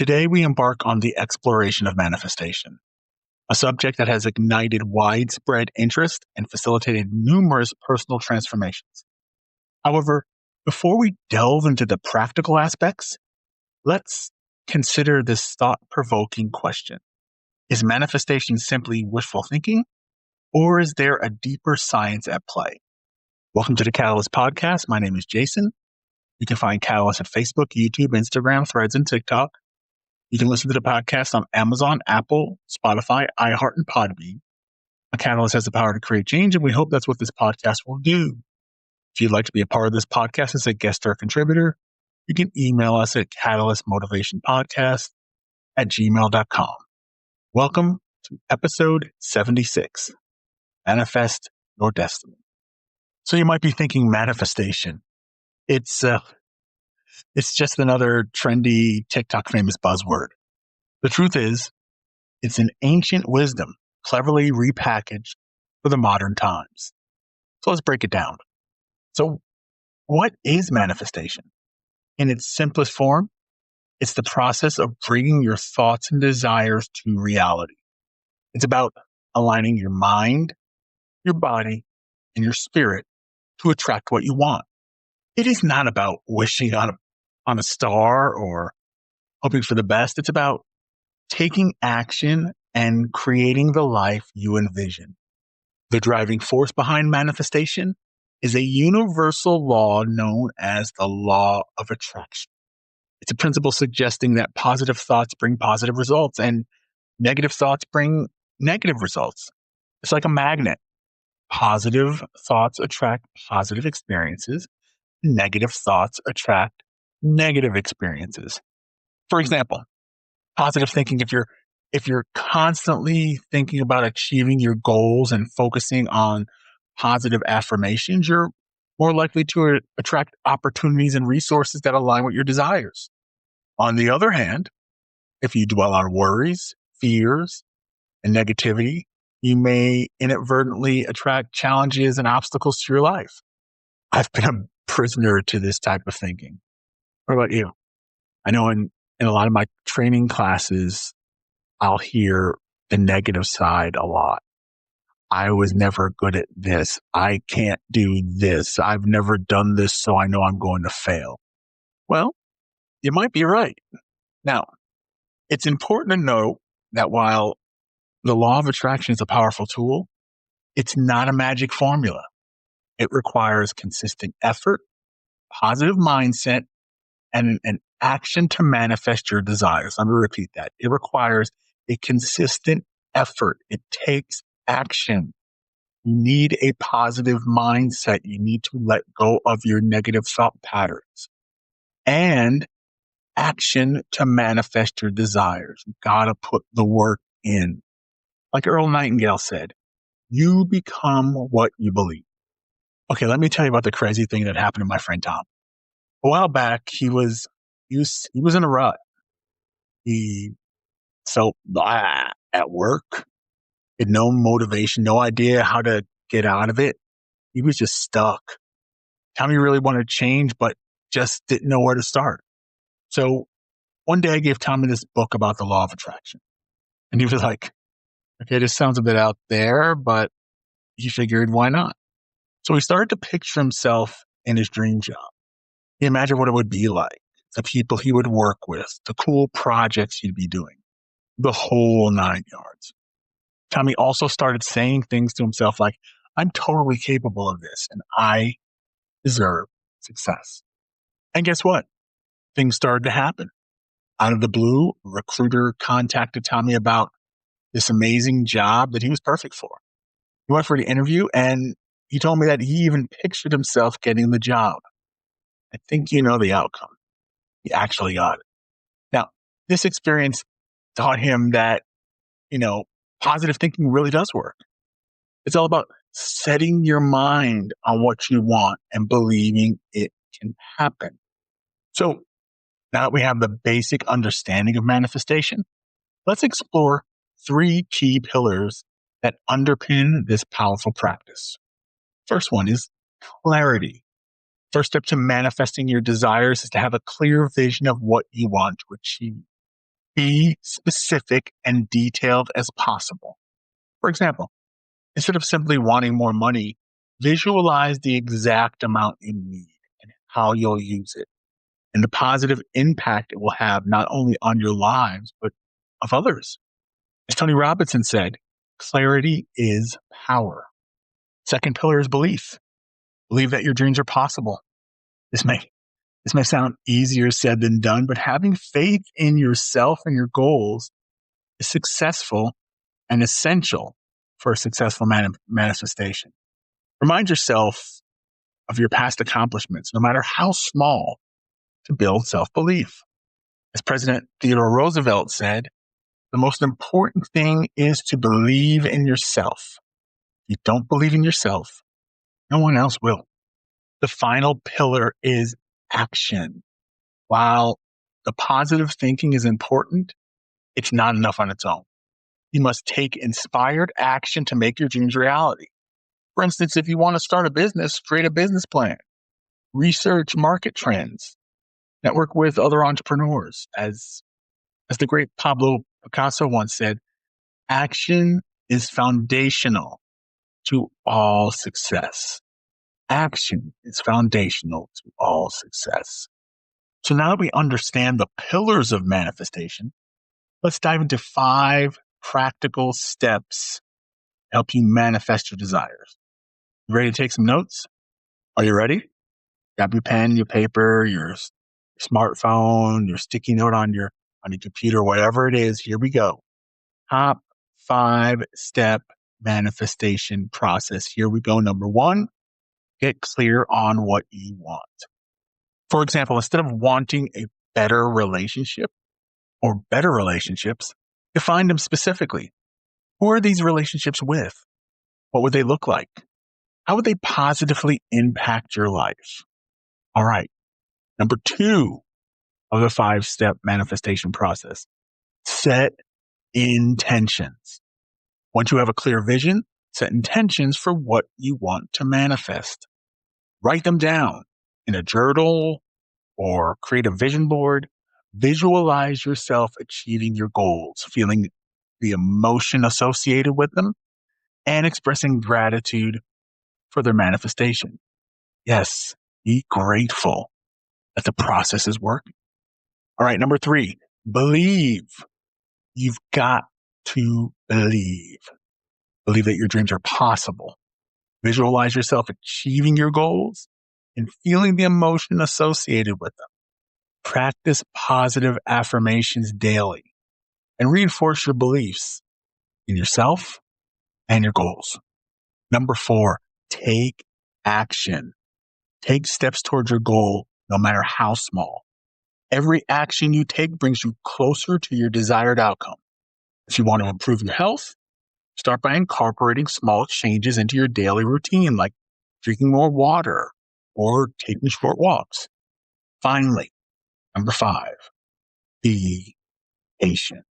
Today, we embark on the exploration of manifestation, a subject that has ignited widespread interest and facilitated numerous personal transformations. However, before we delve into the practical aspects, let's consider this thought-provoking question. Is manifestation simply wishful thinking, or is there a deeper science at play? Welcome to the Catalyst Podcast. My name is Jason. You can find Catalyst at Facebook, YouTube, Instagram, Threads, and TikTok. You can listen to the podcast on Amazon, Apple, Spotify, iHeart, and Podbean. A Catalyst has the power to create change, and we hope that's what this podcast will do. If you'd like to be a part of this podcast as a guest or a contributor, you can email us at catalystmotivationpodcast@gmail.com. Welcome to episode 76, Manifest Your Destiny. So you might be thinking manifestation. It's just another trendy TikTok famous buzzword. The truth is, it's an ancient wisdom cleverly repackaged for the modern times. So let's break it down. So what is manifestation? In its simplest form, it's the process of bringing your thoughts and desires to reality. It's about aligning your mind, your body, and your spirit to attract what you want. It is not about wishing on a star or hoping for the best. It's about taking action and creating the life you envision. The driving force behind manifestation is a universal law known as the law of attraction. It's a principle suggesting that positive thoughts bring positive results and negative thoughts bring negative results. It's like a magnet. Positive thoughts attract positive experiences. Negative thoughts attract negative experiences. For example, positive thinking, if you're constantly thinking about achieving your goals and focusing on positive affirmations, you're more likely to attract opportunities and resources that align with your desires. On the other hand, if you dwell on worries, fears, and negativity, you may inadvertently attract challenges and obstacles to your life. I've been a prisoner to this type of thinking. What about you? I know in a lot of my training classes, I'll hear the negative side a lot. I was never good at this. I can't do this. I've never done this, so I know I'm going to fail. Well, you might be right. Now, it's important to note that while the law of attraction is a powerful tool, it's not a magic formula. It requires consistent effort, positive mindset, and an action to manifest your desires. I'm going to repeat that. It requires a consistent effort. It takes action. You need a positive mindset. You need to let go of your negative thought patterns and action to manifest your desires. You got to put the work in. Like Earl Nightingale said, you become what you believe. Okay, let me tell you about the crazy thing that happened to my friend Tom. A while back, he was in a rut. He felt at work, had no motivation, no idea how to get out of it. He was just stuck. Tommy really wanted to change, but just didn't know where to start. So one day I gave Tommy this book about the law of attraction. And he was like, okay, this sounds a bit out there, but he figured, why not? So he started to picture himself in his dream job. He imagined what it would be like, the people he would work with, the cool projects he'd be doing, the whole 9 yards. Tommy also started saying things to himself like, I'm totally capable of this and I deserve success. And guess what? Things started to happen. Out of the blue, a recruiter contacted Tommy about this amazing job that he was perfect for. He went for the interview and he told me that he even pictured himself getting the job. I think you know the outcome. He actually got it. Now, this experience taught him that, positive thinking really does work. It's all about setting your mind on what you want and believing it can happen. So now that we have the basic understanding of manifestation, let's explore 3 key pillars that underpin this powerful practice. First one is clarity. First step to manifesting your desires is to have a clear vision of what you want to achieve. Be specific and detailed as possible. For example, instead of simply wanting more money, visualize the exact amount you need and how you'll use it and the positive impact it will have not only on your lives, but of others. As Tony Robinson said, clarity is power. Second pillar is belief. Believe that your dreams are possible. This may sound easier said than done, but having faith in yourself and your goals is successful and essential for a successful manifestation. Remind yourself of your past accomplishments, no matter how small, to build self-belief. As President Theodore Roosevelt said, the most important thing is to believe in yourself. If you don't believe in yourself, no one else will. The final pillar is action. While the positive thinking is important, it's not enough on its own. You must take inspired action to make your dreams reality. For instance, if you want to start a business, create a business plan, research market trends, network with other entrepreneurs. As the great Pablo Picasso once said, action is foundational to all success. Action is foundational to all success. So now that we understand the pillars of manifestation, let's dive into 5 practical steps to help you manifest your desires. You ready to take some notes? Are you ready? Grab your pen, your paper, your smartphone, your sticky note on your computer, whatever it is. Here we go. Top 5-step manifestation process. Here we go. Number 1, get clear on what you want. For example, instead of wanting a better relationship or better relationships, define them specifically. Who are these relationships with? What would they look like? How would they positively impact your life? All right. Number 2 of the 5-step manifestation process, set intentions. Once you have a clear vision, set intentions for what you want to manifest. Write them down in a journal or create a vision board. Visualize yourself achieving your goals, feeling the emotion associated with them, and expressing gratitude for their manifestation. Yes, be grateful that the process is working. All right, number 3, believe. You've got to believe. Believe that your dreams are possible. Visualize yourself achieving your goals and feeling the emotion associated with them. Practice positive affirmations daily and reinforce your beliefs in yourself and your goals. Number 4, take action. Take steps towards your goal, no matter how small. Every action you take brings you closer to your desired outcome. If you want to improve your health, start by incorporating small changes into your daily routine, like drinking more water or taking short walks. Finally, number 5, be patient.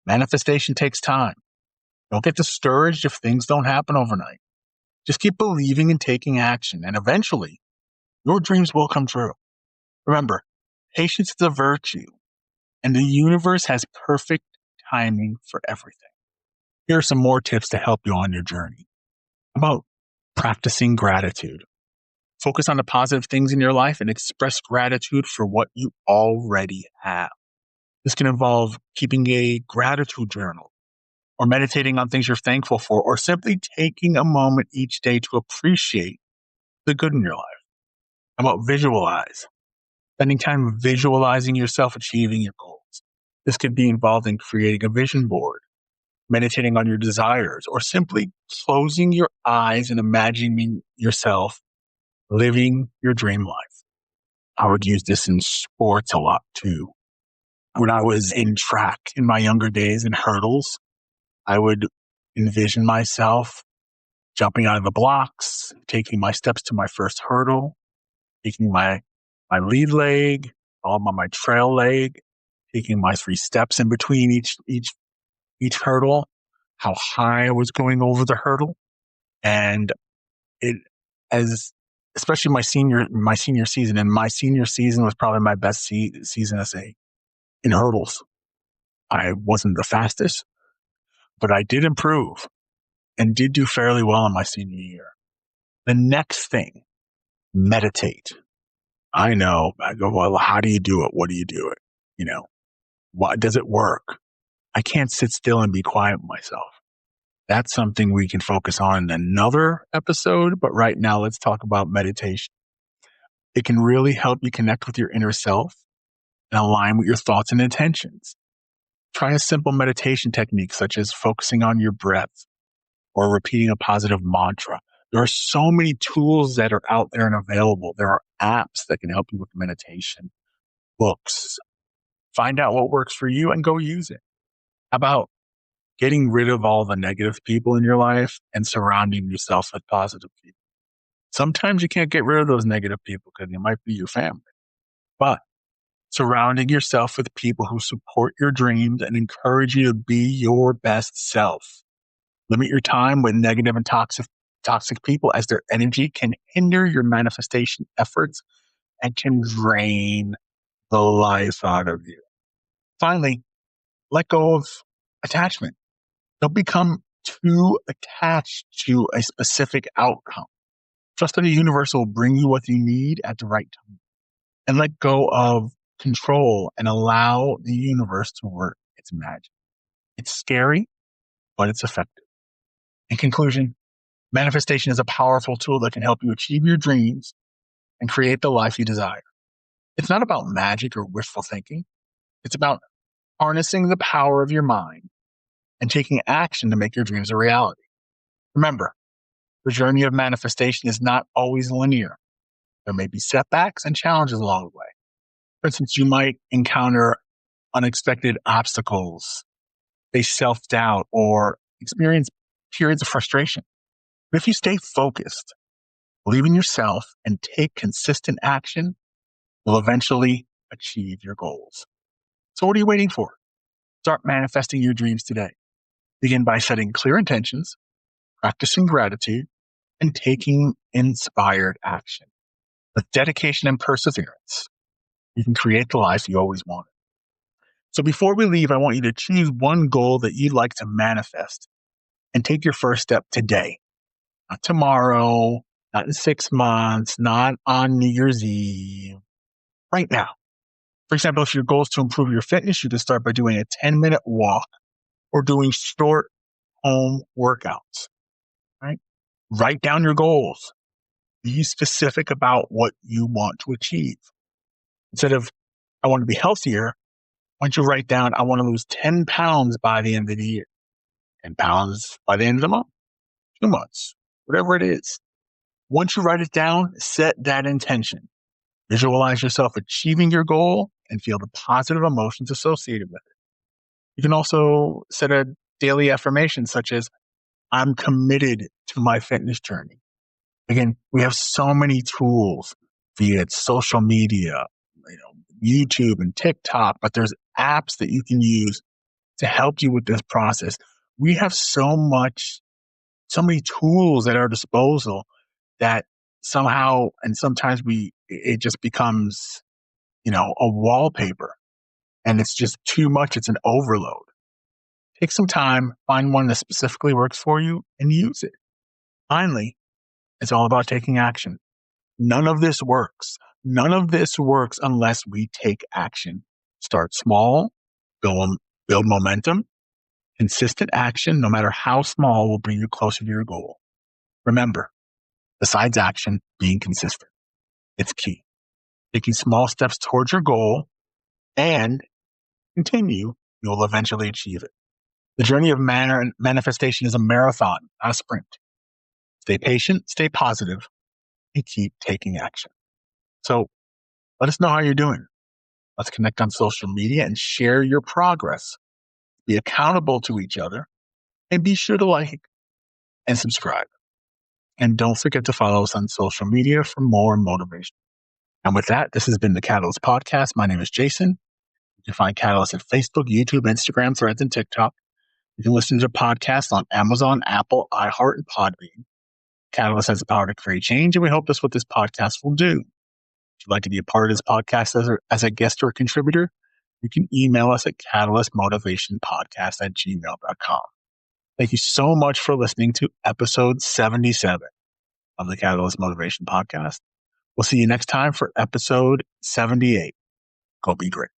Manifestation takes time. Don't get discouraged if things don't happen overnight. Just keep believing and taking action, and eventually, your dreams will come true. Remember, patience is a virtue, and the universe has perfect timing for everything. Here are some more tips to help you on your journey. About practicing gratitude. Focus on the positive things in your life and express gratitude for what you already have. This can involve keeping a gratitude journal, or meditating on things you're thankful for, or simply taking a moment each day to appreciate the good in your life. How about visualize? Spending time visualizing yourself achieving your goals. This could be involved in creating a vision board, meditating on your desires, or simply closing your eyes and imagining yourself living your dream life. I would use this in sports a lot too. When I was in track in my younger days in hurdles, I would envision myself jumping out of the blocks, taking my steps to my first hurdle, taking my lead leg, followed by my trail leg, taking my 3 steps in between each hurdle, how high I was going over the hurdle. And especially my senior season, and my senior season was probably my best season in hurdles. I wasn't the fastest, but I did improve and did do fairly well in my senior year. The next thing, meditate. I know. I go, well, how do you do it? What do you do it? Why does it work? I can't sit still and be quiet with myself. That's something we can focus on in another episode. But right now, let's talk about meditation. It can really help you connect with your inner self and align with your thoughts and intentions. Try a simple meditation technique such as focusing on your breath or repeating a positive mantra. There are so many tools that are out there and available. There are apps that can help you with meditation, books. Find out what works for you and go use it. How about getting rid of all the negative people in your life and surrounding yourself with positive people? Sometimes you can't get rid of those negative people because they might be your family, but surrounding yourself with people who support your dreams and encourage you to be your best self. Limit your time with negative and toxic people, as their energy can hinder your manifestation efforts and can drain the life out of you. Finally, let go of attachment. Don't become too attached to a specific outcome. Trust that the universe will bring you what you need at the right time. And let go of control and allow the universe to work its magic. It's scary, but it's effective. In conclusion, manifestation is a powerful tool that can help you achieve your dreams and create the life you desire. It's not about magic or wishful thinking. It's about harnessing the power of your mind and taking action to make your dreams a reality. Remember, the journey of manifestation is not always linear. There may be setbacks and challenges along the way. For instance, you might encounter unexpected obstacles, face self-doubt, or experience periods of frustration. But if you stay focused, believe in yourself, and take consistent action, you'll eventually achieve your goals. So what are you waiting for? Start manifesting your dreams today. Begin by setting clear intentions, practicing gratitude, and taking inspired action. With dedication and perseverance, you can create the life you always wanted. So before we leave, I want you to choose one goal that you'd like to manifest and take your first step today. Not tomorrow, not in 6 months, not on New Year's Eve, right now. For example, if your goal is to improve your fitness, you can start by doing a 10-minute walk or doing short home workouts, right? Write down your goals. Be specific about what you want to achieve. Instead of, I want to be healthier, why don't you write down, I want to lose 10 pounds by the end of the year, 10 pounds by the end of the month, 2 months, whatever it is. Once you write it down, set that intention. Visualize yourself achieving your goal and feel the positive emotions associated with it. You can also set a daily affirmation such as, I'm committed to my fitness journey. Again, we have so many tools via social media, YouTube and TikTok, but there's apps that you can use to help you with this process. We have so many tools at our disposal that somehow, and sometimes it just becomes, a wallpaper, and it's just too much. It's an overload. Take some time, find one that specifically works for you, and use it. Finally, it's all about taking action. None of this works. None of this works unless we take action. Start small, build momentum. Consistent action, no matter how small, will bring you closer to your goal. Remember, besides action, being consistent. It's key. Taking small steps towards your goal and continue, you'll eventually achieve it. The journey of manifestation is a marathon, not a sprint. Stay patient, stay positive, and keep taking action. So let us know how you're doing. Let's connect on social media and share your progress. Be accountable to each other, and be sure to like and subscribe. And don't forget to follow us on social media for more motivation. And with that, this has been the Catalyst Podcast. My name is Jason. You can find Catalyst at Facebook, YouTube, Instagram, Threads, and TikTok. You can listen to the podcast on Amazon, Apple, iHeart, and Podbean. Catalyst has the power to create change, and we hope that's what this podcast will do. If you'd like to be a part of this podcast as a guest or a contributor, you can email us at catalystmotivationpodcast@gmail.com. Thank you so much for listening to episode 77 of the Catalyst Motivation Podcast. We'll see you next time for episode 78. Go be great.